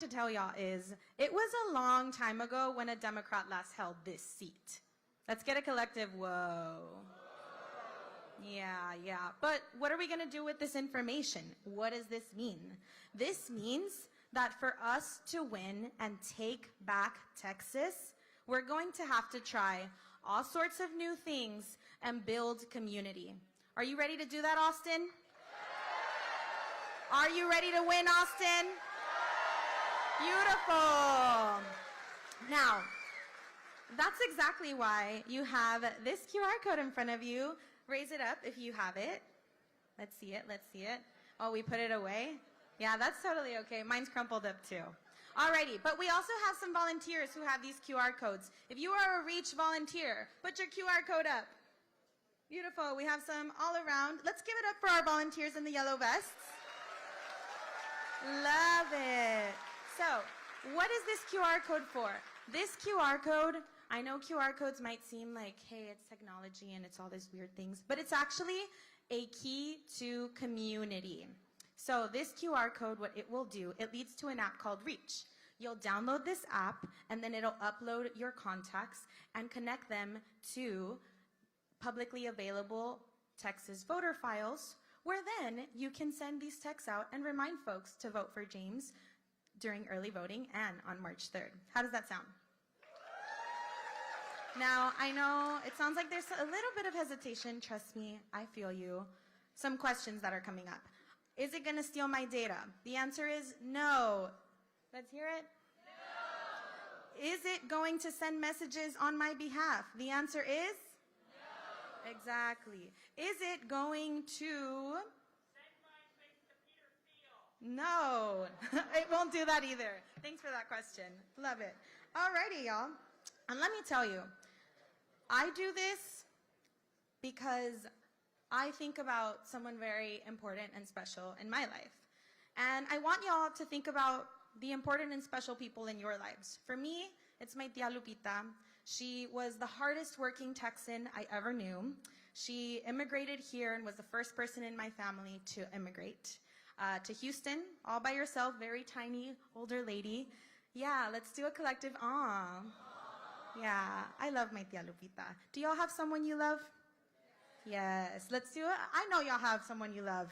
To tell y'all is, it was a long time ago when a Democrat last held this seat. Let's get a collective whoa. Yeah. But what are we going to do with this information? What does this mean? This means that for us to win and take back Texas, we're going to have to try all sorts of new things and build community. Are you ready to do that, Austin? Are you ready to win, Austin? Beautiful. Now, that's exactly why you have this QR code in front of you. Raise it up if you have it. Let's see it. Oh, we put it away? Yeah, that's totally okay. Mine's crumpled up too. Alrighty, but we also have some volunteers who have these QR codes. If you are a REACH volunteer, put your QR code up. Beautiful. We have some all around. Let's give it up for our volunteers in the yellow vests. Love it. So, what is this QR code for? This QR code, I know QR codes might seem like, hey, it's technology and it's all these weird things, but it's actually a key to community. So this QR code, what it will do, it leads to an app called REACH. You'll download this app and then it'll upload your contacts and connect them to publicly available Texas voter files, where then you can send these texts out and remind folks to vote for James during early voting and on March 3rd. How does that sound? Now, I know it sounds like there's a little bit of hesitation. Trust me, I feel you. Some questions that are coming up. Is it going to steal my data? The answer is no. Let's hear it. No. Is it going to send messages on my behalf? The answer is no. Exactly. Is it going to... No, it won't do that either. Thanks for that question. Love it. Alrighty, y'all. And let me tell you, I do this because I think about someone very important and special in my life. And I want y'all to think about the important and special people in your lives. For me, it's my tia Lupita. She was the hardest working Texan I ever knew. She immigrated here and was the first person in my family to immigrate. To Houston, all by yourself, very tiny, older lady. Yeah, let's do a collective aw. Yeah, I love my tia Lupita. Do y'all have someone you love? Yes, let's do it. I know y'all have someone you love.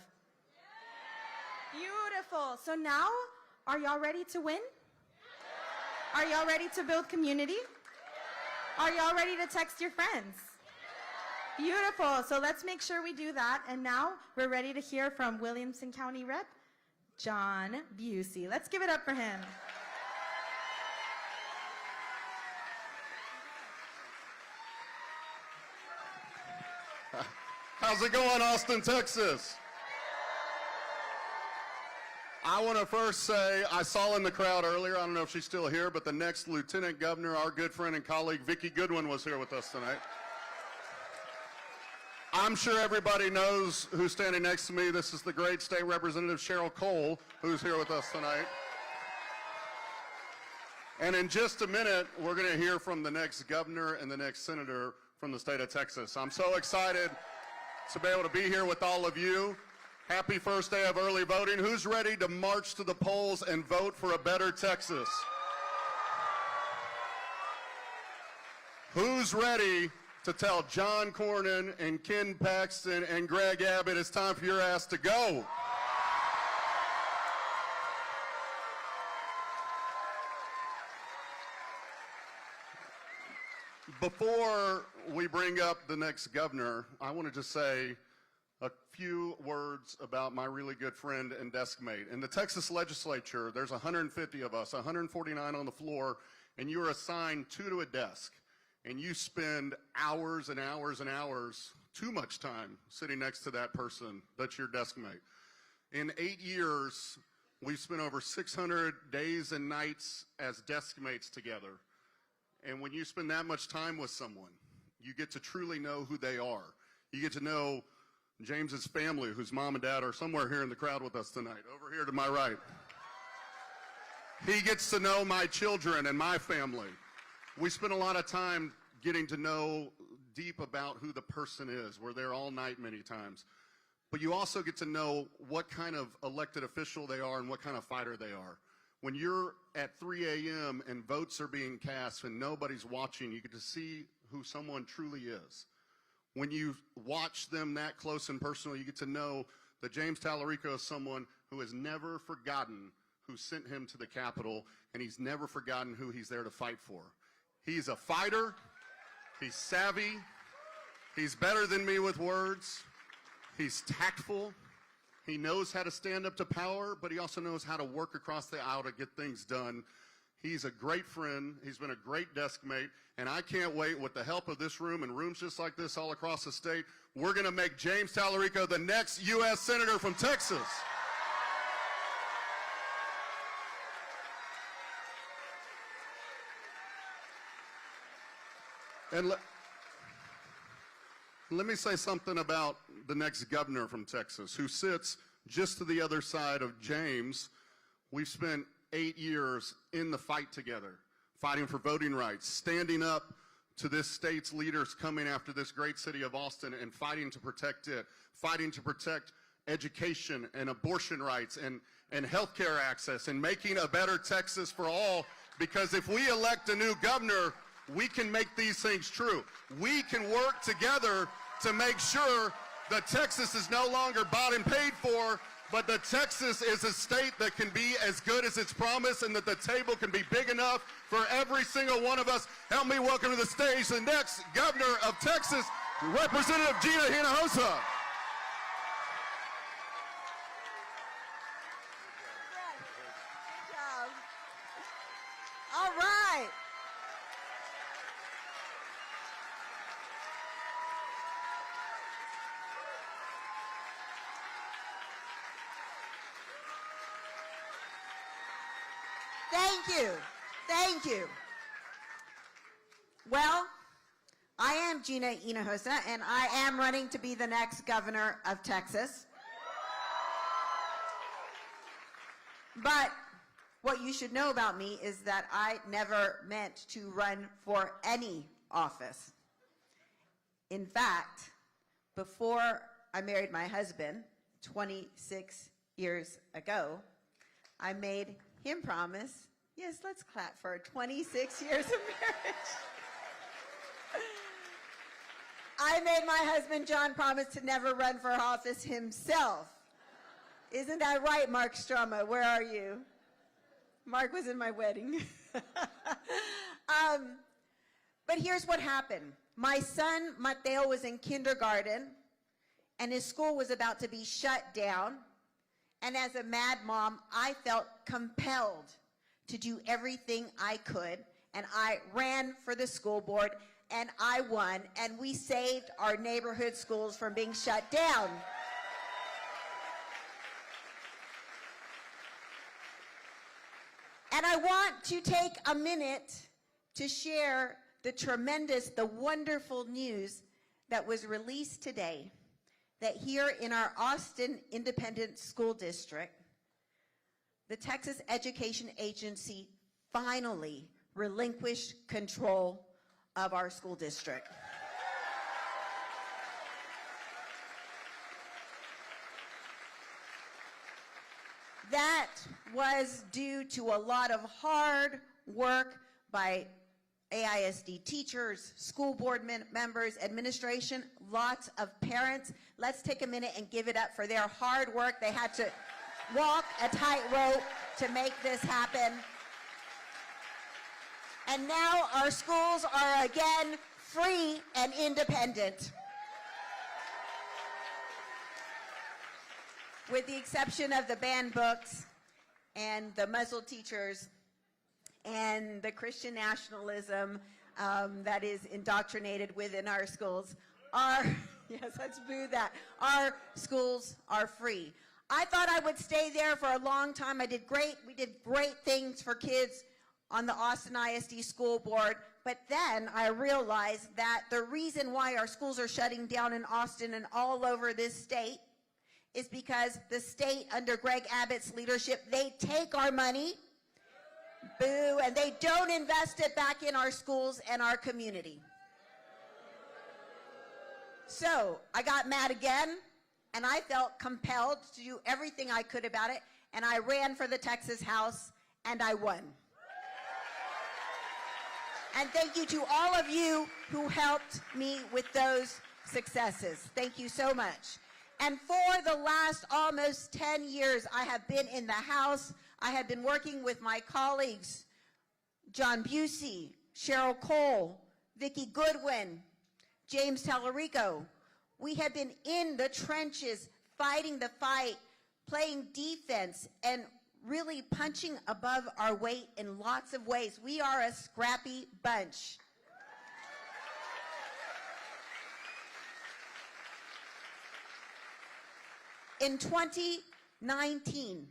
Beautiful. So now, are y'all ready to win? Are y'all ready to build community? Are y'all ready to text your friends? Beautiful. So let's make sure we do that. And now we're ready to hear from Williamson County Rep John Busey. Let's give it up for him. How's it going, Austin, Texas? I want to first say, I saw in the crowd earlier, I don't know if she's still here, but the next Lieutenant Governor, our good friend and colleague, Vicki Goodwin, was here with us tonight. I'm sure everybody knows who's standing next to me. This is the great State Representative Cheryl Cole, who's here with us tonight. And in just a minute, we're going to hear from the next governor and the next senator from the state of Texas. I'm so excited to be able to be here with all of you. Happy first day of early voting. Who's ready to march to the polls and vote for a better Texas? Who's ready to tell John Cornyn and Ken Paxton and Greg Abbott it's time for your ass to go? Before we bring up the next governor, I want to just say a few words about my really good friend and desk mate. In the Texas legislature, there's 150 of us, 149 on the floor, and you're assigned 2 to a desk. And you spend hours and hours and hours, too much time, sitting next to that person that's your desk mate. In 8 years, we've spent over 600 days and nights as desk mates together. And when you spend that much time with someone, you get to truly know who they are. You get to know James's family, whose mom and dad are somewhere here in the crowd with us tonight, over here to my right. He gets to know my children and my family. We spend a lot of time getting to know deep about who the person is. We're there all night many times. But you also get to know what kind of elected official they are and what kind of fighter they are. When you're at 3 a.m. and votes are being cast and nobody's watching, you get to see who someone truly is. When you watch them that close and personal, you get to know that James Talarico is someone who has never forgotten who sent him to the Capitol, and he's never forgotten who he's there to fight for. He's a fighter. He's savvy. He's better than me with words. He's tactful. He knows how to stand up to power, but he also knows how to work across the aisle to get things done. He's a great friend. He's been a great desk mate, and I can't wait, with the help of this room and rooms just like this all across the state, we're going to make James Talarico the next U.S. Senator from Texas. And let me say something about the next governor from Texas, who sits just to the other side of James. We've spent 8 years in the fight together, fighting for voting rights, standing up to this state's leaders coming after this great city of Austin and fighting to protect it, fighting to protect education and abortion rights and health care access, and making a better Texas for all, because if we elect a new governor, we can make these things true. We can work together to make sure that Texas is no longer bought and paid for, but that Texas is a state that can be as good as its promise, and that the table can be big enough for every single one of us. Help me welcome to the stage the next governor of Texas, Representative Gina Hinojosa. Good job. All right. Thank you. Thank you. Well, I am Gina Hinojosa, and I am running to be the next governor of Texas. But what you should know about me is that I never meant to run for any office. In fact, before I married my husband 26 years ago, I made him promise. Yes, let's clap for 26 years of marriage. I made my husband John promise to never run for office himself. Isn't that right, Mark Strama? Where are you? Mark was in my wedding. But here's what happened. My son, Mateo, was in kindergarten, and his school was about to be shut down. And as a mad mom, I felt compelled to do everything I could, and I ran for the school board, and I won, and we saved our neighborhood schools from being shut down. And I want to take a minute to share the wonderful news that was released today, that here in our Austin Independent School District, the Texas Education Agency finally relinquished control of our school district. That was due to a lot of hard work by AISD teachers, school board members, administration, lots of parents. Let's take a minute and give it up for their hard work. They had to walk a tightrope to make this happen. And now our schools are again free and independent. With the exception of the banned books and the muzzle teachers and the Christian nationalism that is indoctrinated within our schools, yes, let's boo that. Our schools are free. I thought I would stay there for a long time. We did great things for kids on the Austin ISD school board, but then I realized that the reason why our schools are shutting down in Austin and all over this state is because the state, under Greg Abbott's leadership, they take our money, boo, and they don't invest it back in our schools and our community. So I got mad again, and I felt compelled to do everything I could about it, and I ran for the Texas House, and I won. And thank you to all of you who helped me with those successes. Thank you so much. And for the last almost 10 years, I have been in the House. I have been working with my colleagues, John Busey, Cheryl Cole, Vicki Goodwin, James Talarico. We have been in the trenches, fighting the fight, playing defense, and really punching above our weight in lots of ways. We are a scrappy bunch. In 2019,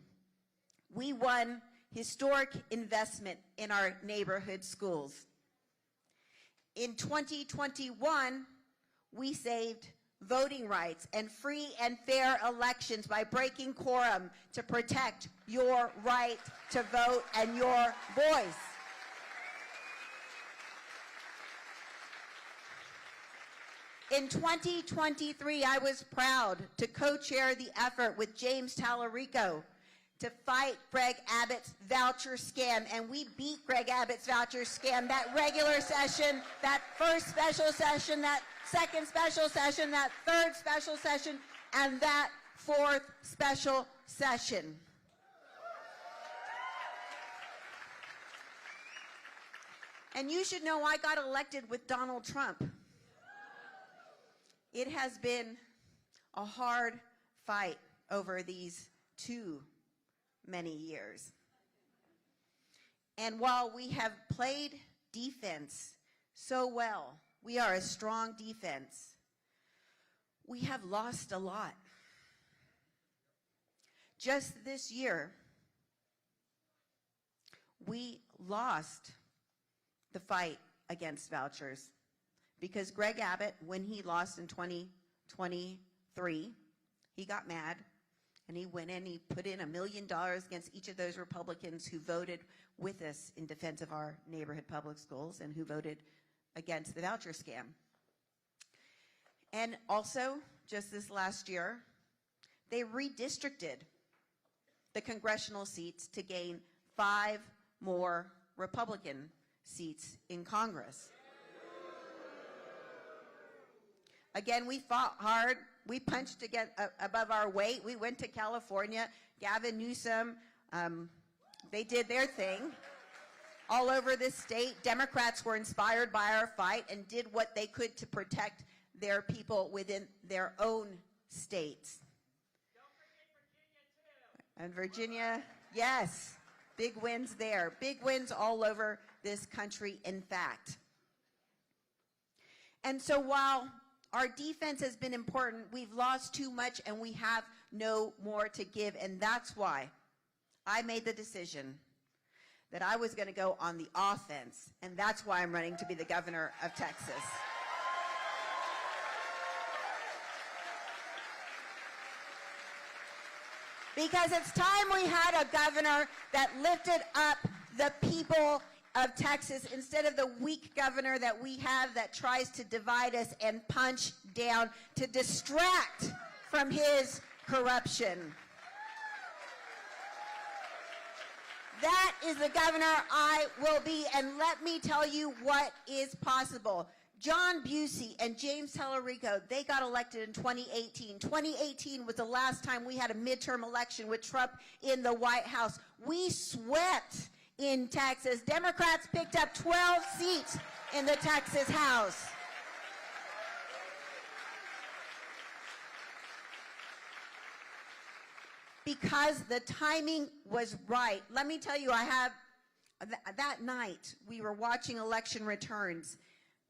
we won historic investment in our neighborhood schools. In 2021, we saved voting rights and free and fair elections by breaking quorum to protect your right to vote and your voice. In 2023, I was proud to co-chair the effort with James Talarico to fight Greg Abbott's voucher scam, and we beat Greg Abbott's voucher scam. That regular session, that first special session, that second special session, that third special session, and that fourth special session. And you should know I got elected with Donald Trump. It has been a hard fight over these too many years. And while we have played defense so well, we are a strong defense, we have lost a lot. Just this year, we lost the fight against vouchers because Greg Abbott, when he lost in 2023, he got mad and he went in, he put in $1 million against each of those Republicans who voted with us in defense of our neighborhood public schools and who voted against the voucher scam. And also, just this last year, they redistricted the congressional seats to gain 5 more Republican seats in Congress. Again, we fought hard. We punched to get above our weight. We went to California. Gavin Newsom, they did their thing all over this state. Democrats were inspired by our fight and did what they could to protect their people within their own states. Don't forget Virginia, too. And Virginia, yes, big wins there. Big wins all over this country, in fact. And so while our defense has been important, we've lost too much and we have no more to give. And that's why I made the decision that I was going to go on the offense. And that's why I'm running to be the governor of Texas. Because it's time we had a governor that lifted up the people of Texas instead of the weak governor that we have that tries to divide us and punch down to distract from his corruption. That is the governor I will be, and let me tell you what is possible. John Busey and James Talarico, they got elected in 2018. 2018 was the last time we had a midterm election with Trump in the White House. We swept in Texas. Democrats picked up 12 seats in the Texas House. Because the timing was right. Let me tell you, that night, we were watching election returns.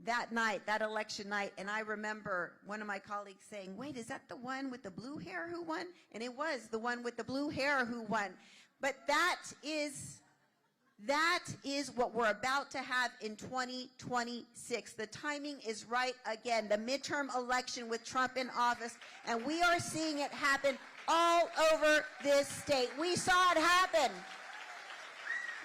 That night, that election night, and I remember one of my colleagues saying, wait, is that the one with the blue hair who won? And it was the one with the blue hair who won. But that is what we're about to have in 2026. The timing is right again. The midterm election with Trump in office, and we are seeing it happen all over this state. We saw it happen.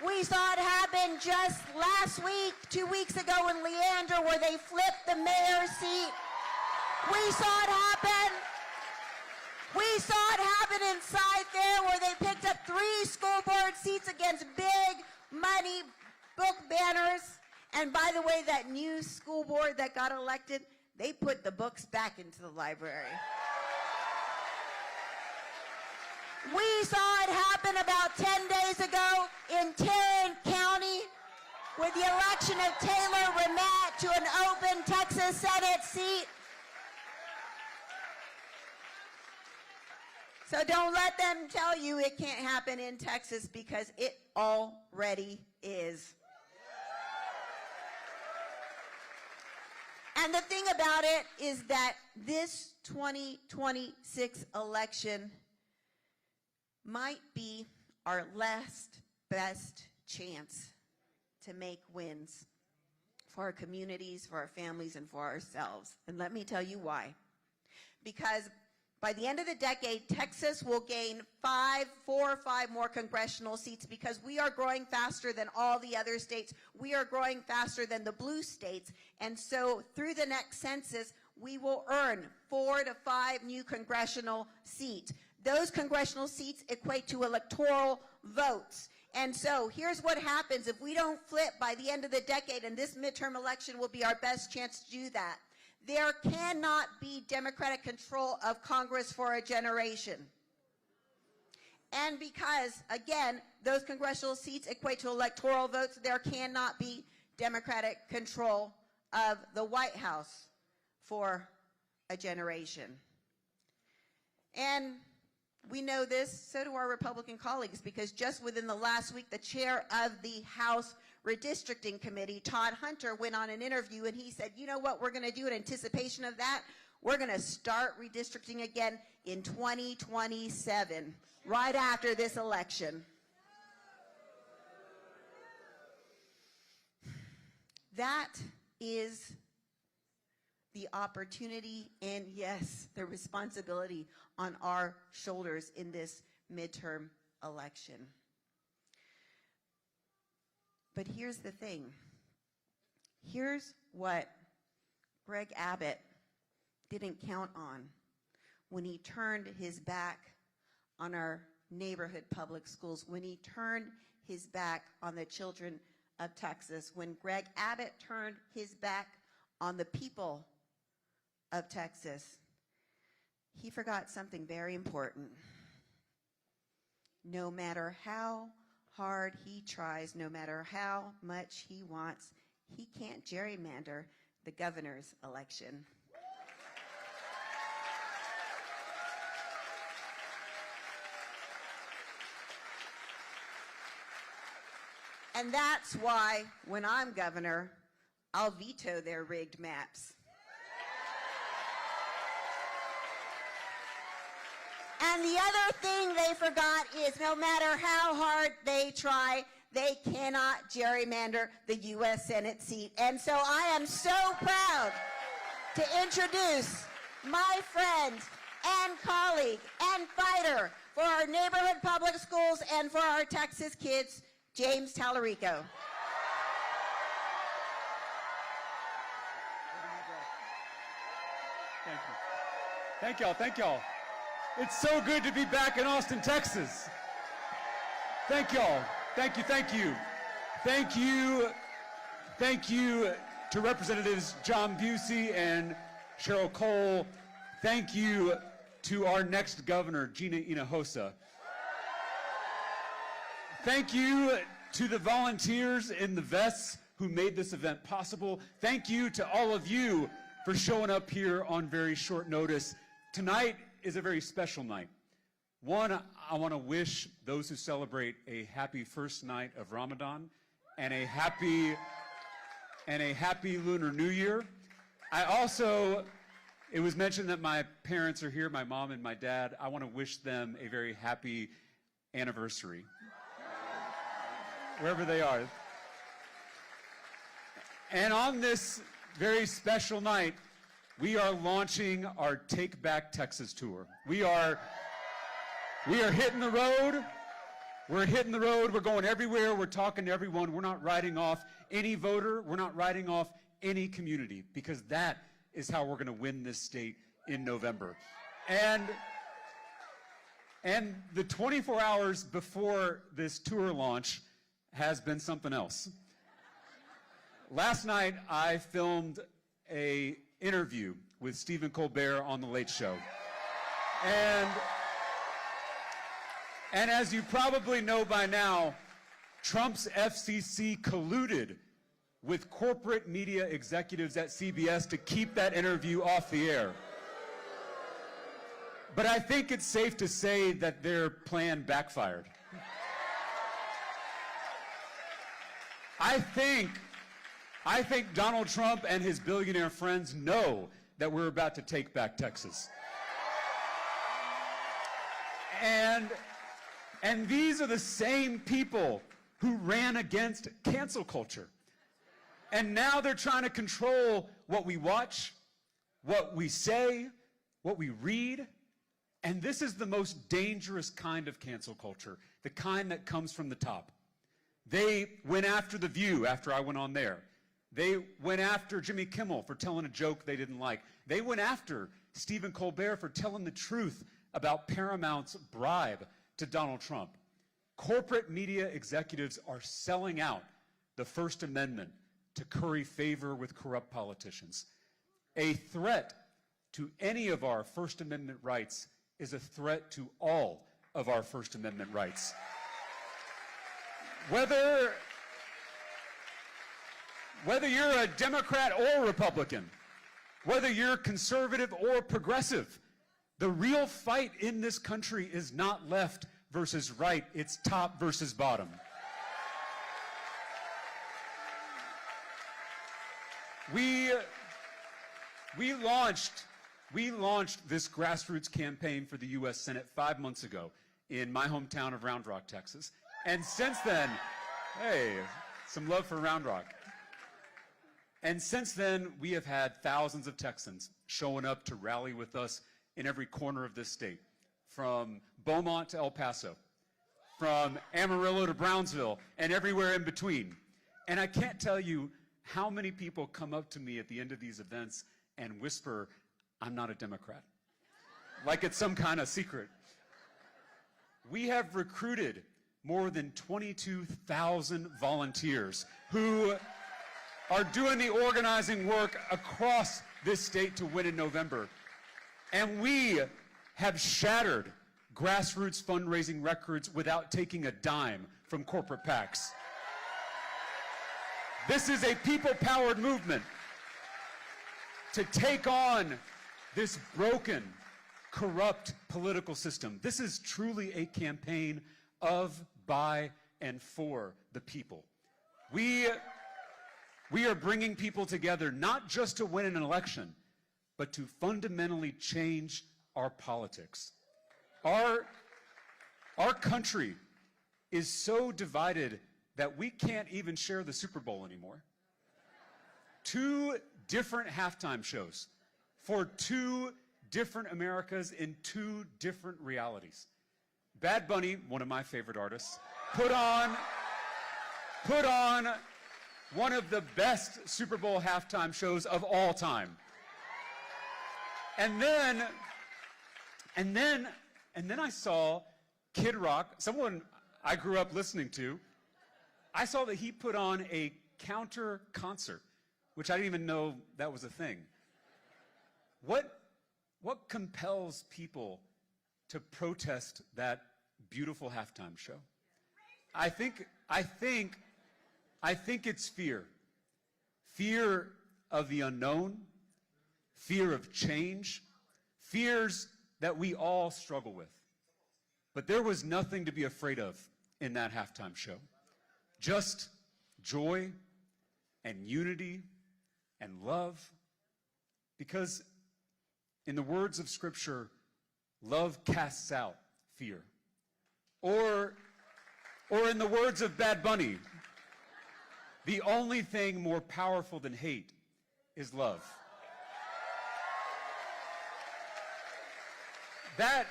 We saw it happen just last week, 2 weeks ago in Leander, where they flipped the mayor's seat. We saw it happen. We We saw it happen inside there where they picked up 3 school board seats against big money book banners. And by the way, that new school board that got elected, they put the books back into the library. We saw it happen about 10 days ago in Tarrant County with the election of Taylor Ramette to an open Texas Senate seat. So don't let them tell you it can't happen in Texas, because it already is. And the thing about it is that this 2026 election might be our last best chance to make wins for our communities, for our families, and for ourselves. And let me tell you why. Because by the end of the decade, Texas will gain 4 or 5 more congressional seats, because we are growing faster than all the other states. We are growing faster than the blue states. And so through the next census, we will earn 4 to 5 new congressional seats. Those congressional seats equate to electoral votes. And so here's what happens if we don't flip by the end of the decade, and this midterm election will be our best chance to do that. There cannot be Democratic control of Congress for a generation. And because, again, those congressional seats equate to electoral votes, there cannot be Democratic control of the White House for a generation. And we know this, so do our Republican colleagues, because just within the last week, the chair of the House Redistricting Committee, Todd Hunter, went on an interview and he said, you know what we're going to do in anticipation of that? We're going to start redistricting again in 2027, right after this election. That is the opportunity and, yes, the responsibility on our shoulders in this midterm election. But here's the thing. Here's what Greg Abbott didn't count on when he turned his back on our neighborhood public schools, when he turned his back on the children of Texas, when Greg Abbott turned his back on the people of Texas. He forgot something very important. No matter how hard he tries, no matter how much he wants, he can't gerrymander the governor's election. And that's why, when I'm governor, I'll veto their rigged maps. And the other thing they forgot is no matter how hard they try, they cannot gerrymander the U.S. Senate seat. And so I am so proud to introduce my friend and colleague and fighter for our neighborhood public schools and for our Texas kids, James Talarico. Thank you. Thank y'all. Thank y'all. It's so good to be back in Austin, Texas. Thank y'all. Thank you. Thank you. Thank you. Thank you to Representatives John Busey and Cheryl Cole. Thank you to our next governor, Gina Hinojosa. Thank you to the volunteers in the vests who made this event possible. Thank you to all of you for showing up here on very short notice. Tonight is a very special night. One, I want to wish those who celebrate a happy first night of Ramadan and a happy Lunar New Year. I also, it was mentioned that my parents are here, my mom and my dad. I want to wish them a very happy anniversary, wherever they are. And on this very special night, we are launching our Take Back Texas tour. We are hitting the road. We're hitting the road. We're going everywhere. We're talking to everyone. We're not writing off any voter. We're not writing off any community, because that is how we're going to win this state in November. And And the 24 hours before this tour launch has been something else. Last night, I filmed an interview with Stephen Colbert on The Late Show. And as you probably know by now, Trump's FCC colluded with corporate media executives at CBS to keep that interview off the air. But I think it's safe to say that their plan backfired. I think Donald Trump and his billionaire friends know that we're about to take back Texas. And these are the same people who ran against cancel culture. And now they're trying to control what we watch, what we say, what we read. And this is the most dangerous kind of cancel culture, the kind that comes from the top. They went after The View after I went on there. They went after Jimmy Kimmel for telling a joke they didn't like. They went after Stephen Colbert for telling the truth about Paramount's bribe to Donald Trump. Corporate media executives are selling out the First Amendment to curry favor with corrupt politicians. A threat to any of our First Amendment rights is a threat to all of our First Amendment rights. Whether you're a Democrat or Republican, whether you're conservative or progressive, the real fight in this country is not left versus right, it's top versus bottom. We launched this grassroots campaign for the U.S. Senate 5 months ago in my hometown of Round Rock, Texas. And since then, hey, some love for Round Rock. And since then, we have had thousands of Texans showing up to rally with us in every corner of this state, from Beaumont to El Paso, from Amarillo to Brownsville, and everywhere in between. And I can't tell you how many people come up to me at the end of these events and whisper, "I'm not a Democrat," like it's some kind of secret. We have recruited more than 22,000 volunteers who are doing the organizing work across this state to win in November. And we have shattered grassroots fundraising records without taking a dime from corporate PACs. This is a people-powered movement to take on this broken, corrupt political system. This is truly a campaign of, by, and for the people. We are bringing people together not just to win an election, but to fundamentally change our politics. Our country is so divided that we can't even share the Super Bowl anymore. 2 different halftime shows for 2 different Americas in 2 different realities. Bad Bunny, one of my favorite artists, put on one of the best Super Bowl halftime shows of all time. And then I saw Kid Rock, someone I grew up listening to. I saw that he put on a counter concert, which I didn't even know that was a thing. What compels people to protest that beautiful halftime show? I think it's fear. Fear of the unknown, fear of change, fears that we all struggle with. But there was nothing to be afraid of in that halftime show. Just joy and unity and love. Because in the words of Scripture, love casts out fear. Or in the words of Bad Bunny, the only thing more powerful than hate is love. That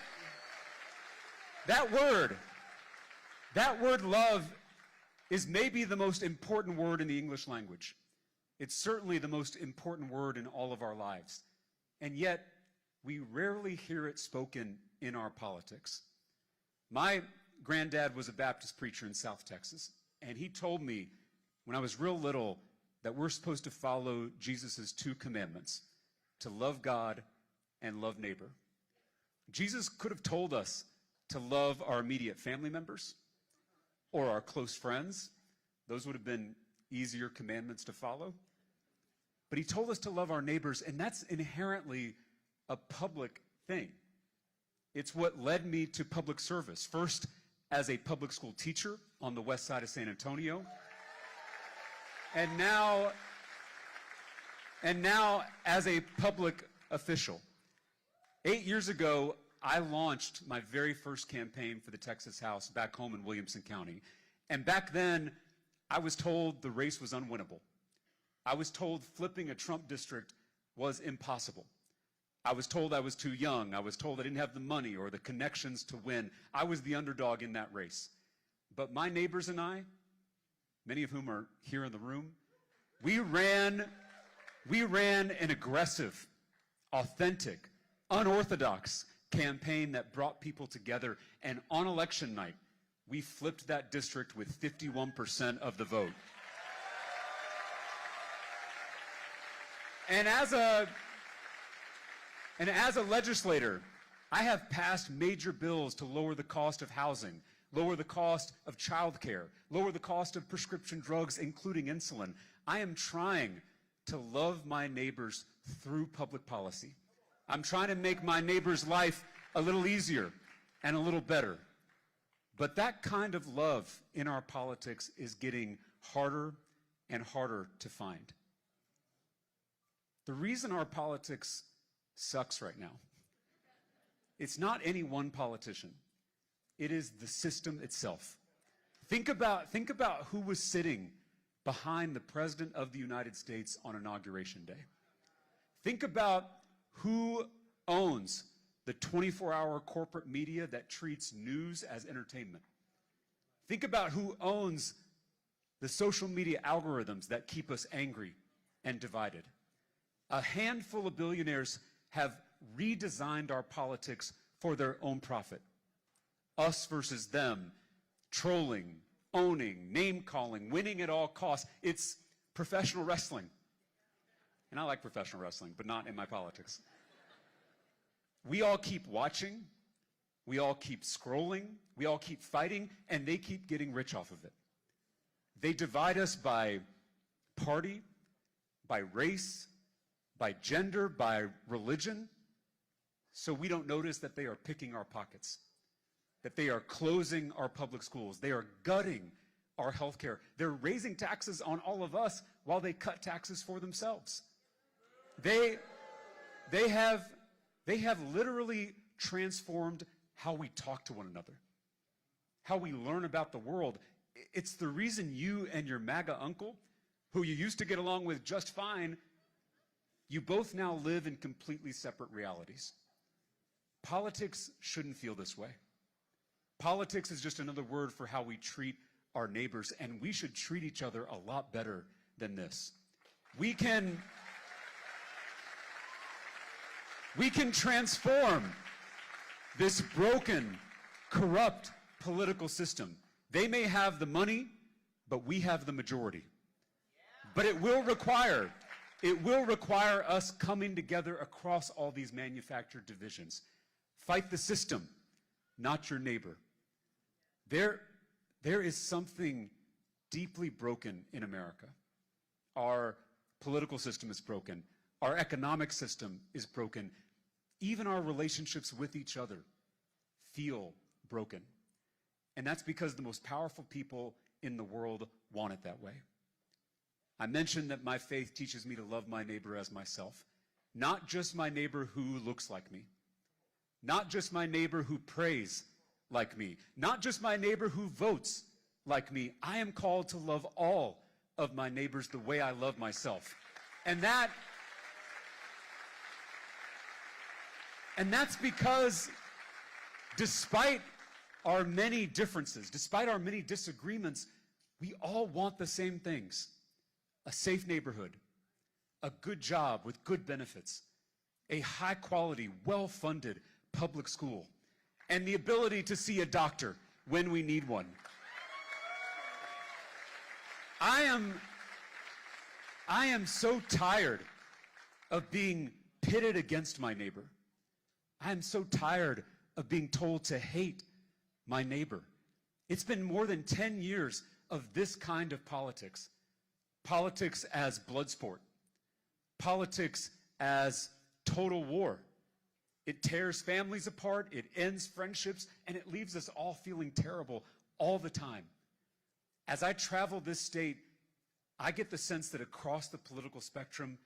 word love is maybe the most important word in the English language. It's certainly the most important word in all of our lives. And yet, we rarely hear it spoken in our politics. My granddad was a Baptist preacher in South Texas, and he told me when I was real little that we're supposed to follow Jesus' 2 commandments, to love God and love neighbor. Jesus could have told us to love our immediate family members or our close friends. Those would have been easier commandments to follow. But he told us to love our neighbors, and that's inherently a public thing. It's what led me to public service, first as a public school teacher on the west side of San Antonio, and now as a public official. 8 years ago, I launched my very first campaign for the Texas House back home in Williamson County. And back then, I was told the race was unwinnable. I was told flipping a Trump district was impossible. I was told I was too young. I was told I didn't have the money or the connections to win. I was the underdog in that race. But my neighbors and I, many of whom are here in the room, we ran an aggressive, authentic, unorthodox campaign that brought people together. And on election night, we flipped that district with 51% of the vote. And as a legislator, I have passed major bills to lower the cost of housing, lower the cost of childcare, lower the cost of prescription drugs, including insulin. I am trying to love my neighbors through public policy. I'm trying to make my neighbor's life a little easier and a little better. But that kind of love in our politics is getting harder and harder to find. The reason our politics sucks right now, it's not any one politician. It is the system itself. Think about who was sitting behind the President of the United States on Inauguration Day. Think about who owns the 24-hour corporate media that treats news as entertainment. Think about who owns the social media algorithms that keep us angry and divided. A handful of billionaires have redesigned our politics for their own profit. Us versus them, trolling, owning, name-calling, winning at all costs. It's professional wrestling. And I like professional wrestling, but not in my politics. We all keep watching, we all keep scrolling, we all keep fighting, and they keep getting rich off of it. They divide us by party, by race, by gender, by religion, so we don't notice that they are picking our pockets, that they are closing our public schools, they are gutting our health care. They're raising taxes on all of us while they cut taxes for themselves. They have literally transformed how we talk to one another, how we learn about the world. It's the reason you and your MAGA uncle, who you used to get along with just fine, you both now live in completely separate realities. Politics shouldn't feel this way. Politics is just another word for how we treat our neighbors, and we should treat each other a lot better than this. We can transform this broken, corrupt political system. They may have the money, but we have the majority. But it will require us coming together across all these manufactured divisions. Fight the system, not your neighbor. There is something deeply broken in America. Our political system is broken. Our economic system is broken. Even our relationships with each other feel broken. And that's because the most powerful people in the world want it that way. I mentioned that my faith teaches me to love my neighbor as myself. Not just my neighbor who looks like me. Not just my neighbor who prays like me. Not just my neighbor who votes like me. I am called to love all of my neighbors the way I love myself. And that's because despite our many differences, despite our many disagreements, we all want the same things. A safe neighborhood, a good job with good benefits, a high-quality, well-funded public school, and the ability to see a doctor when we need one. I am so tired of being pitted against my neighbor. I am so tired of being told to hate my neighbor. It's been more than 10 years of this kind of politics. Politics as blood sport. Politics as total war. It tears families apart, it ends friendships, and it leaves us all feeling terrible all the time. As I travel this state, I get the sense that across the political spectrum,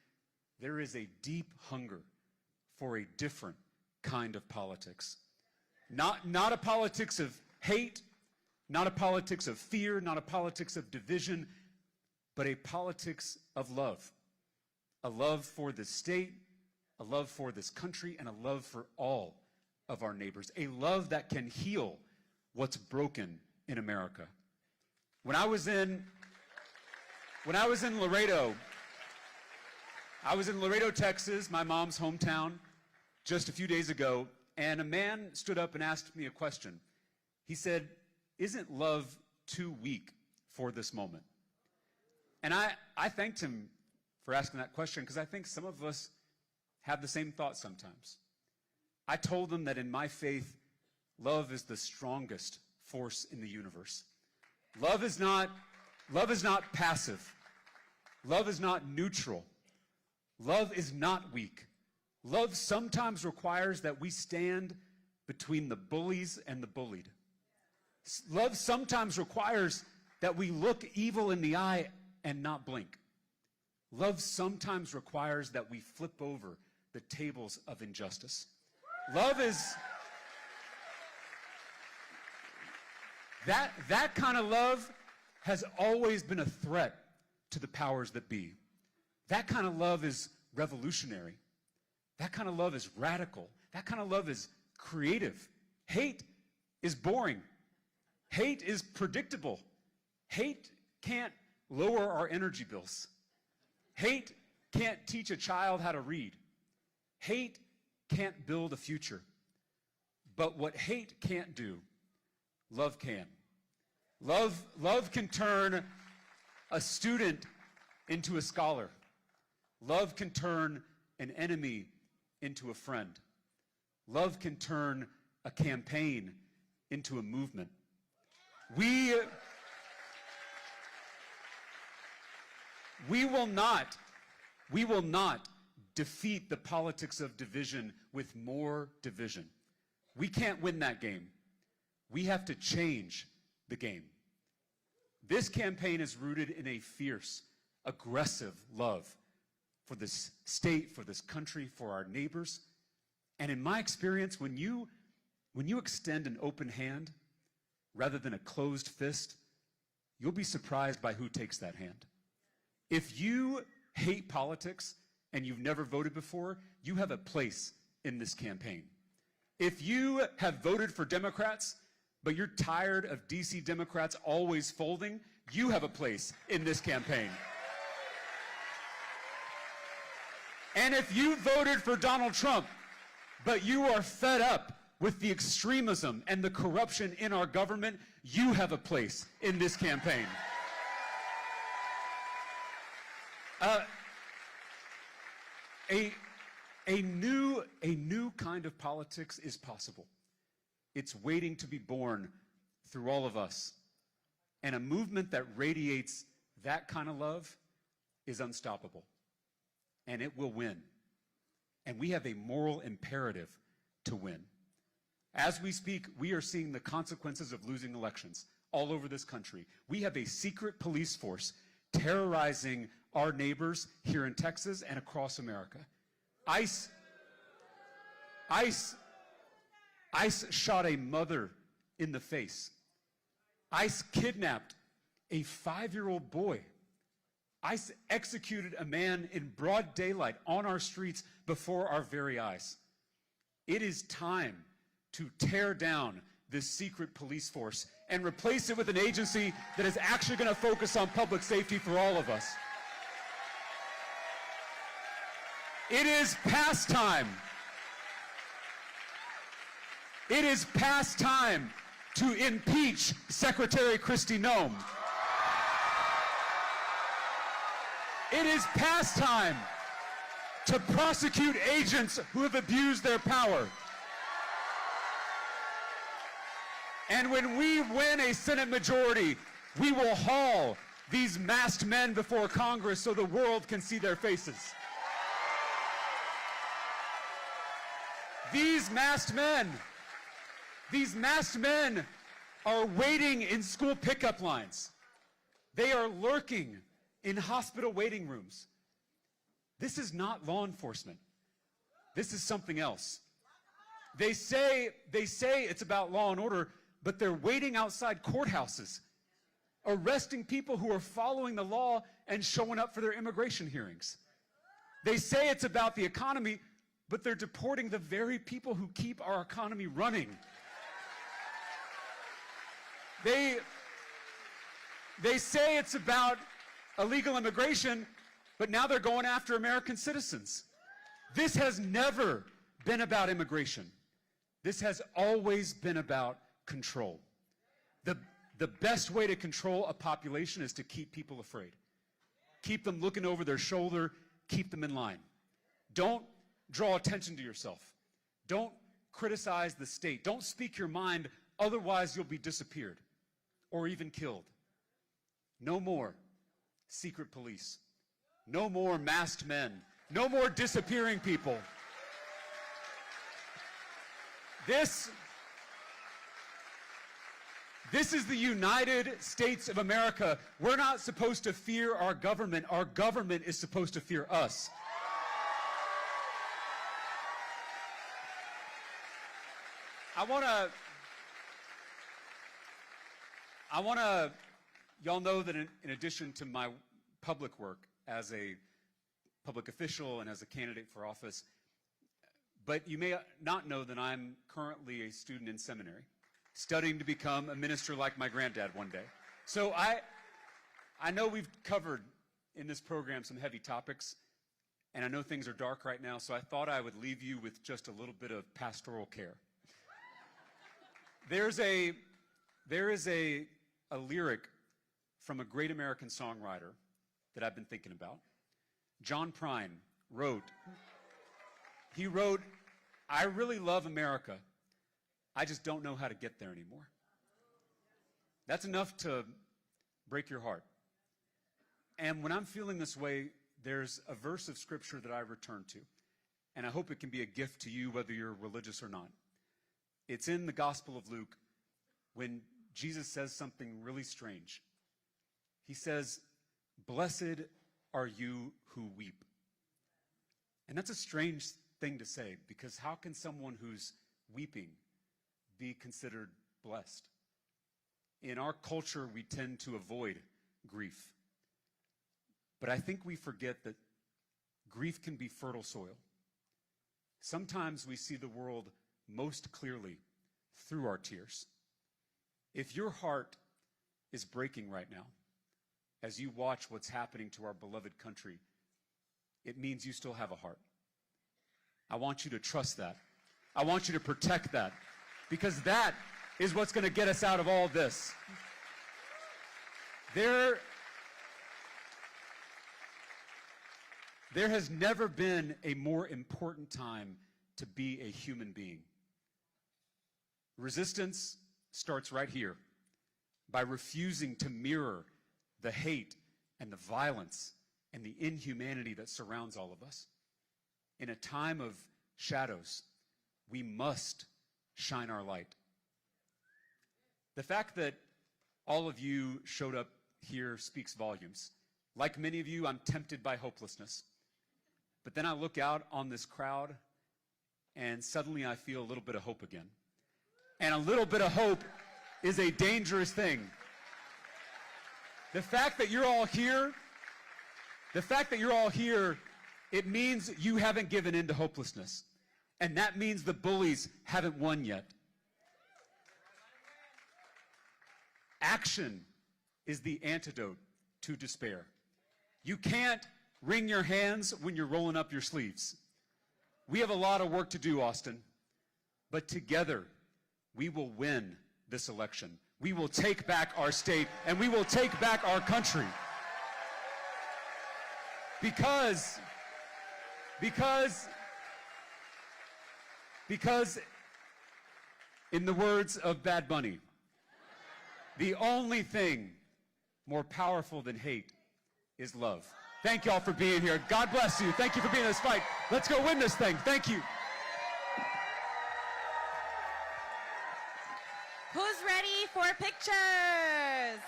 there is a deep hunger for a different kind of politics. Not a politics of hate, not a politics of fear, not a politics of division, but a politics of love. A love for the state, a love for this country, and a love for all of our neighbors. A love that can heal what's broken in America. When I was in Laredo, Texas, my mom's hometown, just a few days ago, and a man stood up and asked me a question. He said, "Isn't love too weak for this moment?" And I thanked him for asking that question because I think some of us have the same thought sometimes. I told him that in my faith, love is the strongest force in the universe. Love is not passive. Love is not neutral. Love is not weak. Love sometimes requires that we stand between the bullies and the bullied. Love sometimes requires that we look evil in the eye and not blink. Love sometimes requires that we flip over the tables of injustice. That kind of love has always been a threat to the powers that be. That kind of love is revolutionary. That kind of love is radical. That kind of love is creative. Hate is boring. Hate is predictable. Hate can't lower our energy bills. Hate can't teach a child how to read. Hate can't build a future. But what hate can't do, love can. Love can turn a student into a scholar. Love can turn an enemy into a friend. Love can turn a campaign into a movement. We will not defeat the politics of division with more division. We can't win that game. We have to change the game. This campaign is rooted in a fierce, aggressive love for this state, for this country, for our neighbors. And in my experience, when you extend an open hand rather than a closed fist, you'll be surprised by who takes that hand. If you hate politics and you've never voted before, you have a place in this campaign. If you have voted for Democrats, but you're tired of DC Democrats always folding, you have a place in this campaign. And if you voted for Donald Trump, but you are fed up with the extremism and the corruption in our government, you have a place in this campaign. A new kind of politics is possible. It's waiting to be born through all of us. And a movement that radiates that kind of love is unstoppable. And it will win. And we have a moral imperative to win. As we speak, we are seeing the consequences of losing elections all over this country. We have a secret police force terrorizing our neighbors here in Texas and across America. ICE shot a mother in the face. ICE kidnapped a 5-year-old boy. ICE executed a man in broad daylight on our streets before our very eyes. It is time to tear down this secret police force and replace it with an agency that is actually going to focus on public safety for all of us. It is past time. It is past time to impeach Secretary Kristi Noem. It is past time to prosecute agents who have abused their power. And when we win a Senate majority, we will haul these masked men before Congress so the world can see their faces. These masked men are waiting in school pickup lines. They are lurking in hospital waiting rooms. This is not law enforcement. This is something else. They say it's about law and order, but they're waiting outside courthouses, arresting people who are following the law and showing up for their immigration hearings. They say it's about the economy, but they're deporting the very people who keep our economy running. They say it's about illegal immigration, but now they're going after American citizens. This has never been about immigration. This has always been about control. The best way to control a population is to keep people afraid. Keep them looking over their shoulder, keep them in line. Don't draw attention to yourself. Don't criticize the state. Don't speak your mind, otherwise you'll be disappeared or even killed. No more secret police. No more masked men. No more disappearing people. This is the United States of America. We're not supposed to fear our government. Our government is supposed to fear us. Y'all know that in addition to my public work as a public official and as a candidate for office, but you may not know that I'm currently a student in seminary, studying to become a minister like my granddad one day. So I know we've covered in this program some heavy topics, and I know things are dark right now, so I thought I would leave you with just a little bit of pastoral care. There is a lyric from a great American songwriter that I've been thinking about. John Prine wrote, "I really love America. I just don't know how to get there anymore." That's enough to break your heart. And when I'm feeling this way, there's a verse of scripture that I return to, and I hope it can be a gift to you whether you're religious or not. It's in the Gospel of Luke when Jesus says something really strange. He says, "Blessed are you who weep." And that's a strange thing to say, because how can someone who's weeping be considered blessed? In our culture, we tend to avoid grief. But I think we forget that grief can be fertile soil. Sometimes we see the world most clearly through our tears. If your heart is breaking right now, as you watch what's happening to our beloved country, it means you still have a heart. I want you to trust that. I want you to protect that, because that is what's going to get us out of all this. There has never been a more important time to be a human being. Resistance starts right here, by refusing to mirror the hate and the violence and the inhumanity that surrounds all of us. In a time of shadows, we must shine our light. The fact that all of you showed up here speaks volumes. Like many of you, I'm tempted by hopelessness. But then I look out on this crowd, and suddenly I feel a little bit of hope again. And a little bit of hope is a dangerous thing. The fact that you're all here, it means you haven't given in to hopelessness. And that means the bullies haven't won yet. Action is the antidote to despair. You can't wring your hands when you're rolling up your sleeves. We have a lot of work to do, Austin, but together we will win this election. We will take back our state, and we will take back our country. Because in the words of Bad Bunny, the only thing more powerful than hate is love. Thank y'all for being here. God bless you. Thank you for being in this fight. Let's go win this thing. Thank you. Who's ready for pictures?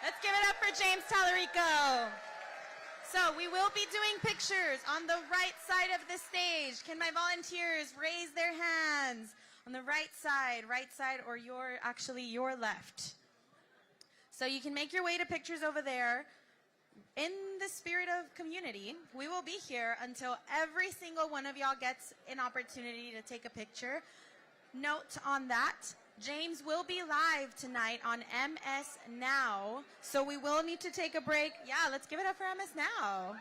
Let's give it up for James Talarico. So we will be doing pictures on the right side of the stage. Can my volunteers raise their hands? On the right side, or your left. So you can make your way to pictures over there. In the spirit of community, we will be here until every single one of y'all gets an opportunity to take a picture. Note on that, James will be live tonight on MS Now, so we will need to take a break. Yeah, let's give it up for MS Now.